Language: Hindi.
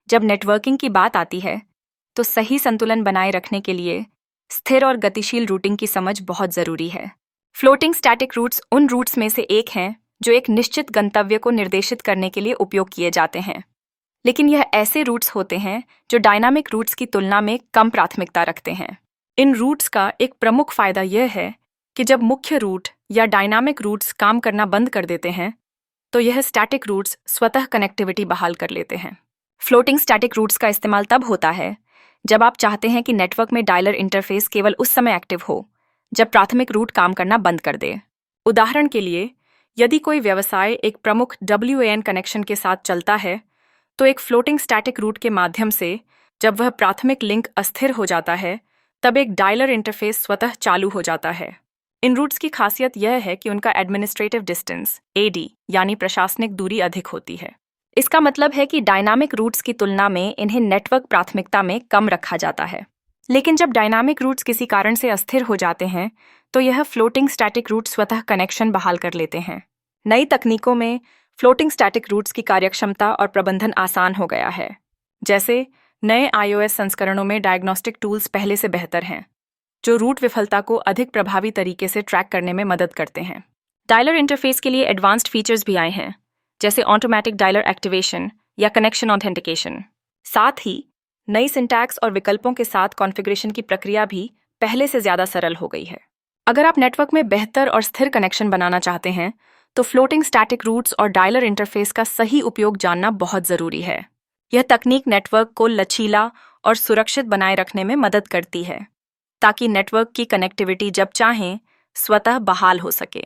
जब नेटवर्किंग की बात आती है तो सही संतुलन बनाए रखने के लिए स्थिर और गतिशील रूटिंग की समझ बहुत जरूरी है। फ्लोटिंग स्टैटिक रूट्स उन रूट्स में से एक हैं जो एक निश्चित गंतव्य को निर्देशित करने के लिए उपयोग किए जाते हैं, लेकिन यह ऐसे रूट्स होते हैं जो डायनामिक रूट्स की तुलना में कम प्राथमिकता रखते हैं। इन रूट्स का एक प्रमुख फायदा यह है कि जब मुख्य रूट या डायनामिक रूट्स काम करना बंद कर देते हैं तो यह स्टैटिक रूट्स स्वतः कनेक्टिविटी बहाल कर लेते हैं। फ्लोटिंग स्टैटिक रूट्स का इस्तेमाल तब होता है जब आप चाहते हैं कि नेटवर्क में डायलर इंटरफेस केवल उस समय एक्टिव हो जब प्राथमिक रूट काम करना बंद कर दे। उदाहरण के लिए, यदि कोई व्यवसाय एक प्रमुख WAN कनेक्शन के साथ चलता है तो एक फ्लोटिंग स्टैटिक रूट के माध्यम से जब वह प्राथमिक लिंक अस्थिर हो जाता है तब एक डायलर इंटरफेस स्वतः चालू हो जाता है। इन रूट्स की खासियत यह है कि उनका एडमिनिस्ट्रेटिव डिस्टेंस AD यानी प्रशासनिक दूरी अधिक होती है। इसका मतलब है कि डायनामिक रूट्स की तुलना में इन्हें नेटवर्क प्राथमिकता में कम रखा जाता है। लेकिन जब डायनामिक रूट्स किसी कारण से अस्थिर हो जाते हैं तो यह फ्लोटिंग स्टैटिक रूट स्वतः कनेक्शन बहाल कर लेते हैं। नई तकनीकों में फ्लोटिंग स्टैटिक रूट्स की कार्यक्षमता और प्रबंधन आसान हो गया है। जैसे नए iOS संस्करणों में डायग्नोस्टिक टूल्स पहले से बेहतर हैं, जो रूट विफलता को अधिक प्रभावी तरीके से ट्रैक करने में मदद करते हैं। डायलर इंटरफेस के लिए एडवांस्ड फीचर्स भी आए हैं, जैसे ऑटोमैटिक डायलर एक्टिवेशन या कनेक्शन ऑथेंटिकेशन। साथ ही नई सिंटैक्स और विकल्पों के साथ कॉन्फ़िगरेशन की प्रक्रिया भी पहले से ज़्यादा सरल हो गई है। अगर आप नेटवर्क में बेहतर और स्थिर कनेक्शन बनाना चाहते हैं तो फ्लोटिंग स्टैटिक रूट्स और डायलर इंटरफेस का सही उपयोग जानना बहुत ज़रूरी है। यह तकनीक नेटवर्क को लचीला और सुरक्षित बनाए रखने में मदद करती है ताकि नेटवर्क की कनेक्टिविटी जब चाहें स्वतः बहाल हो सके।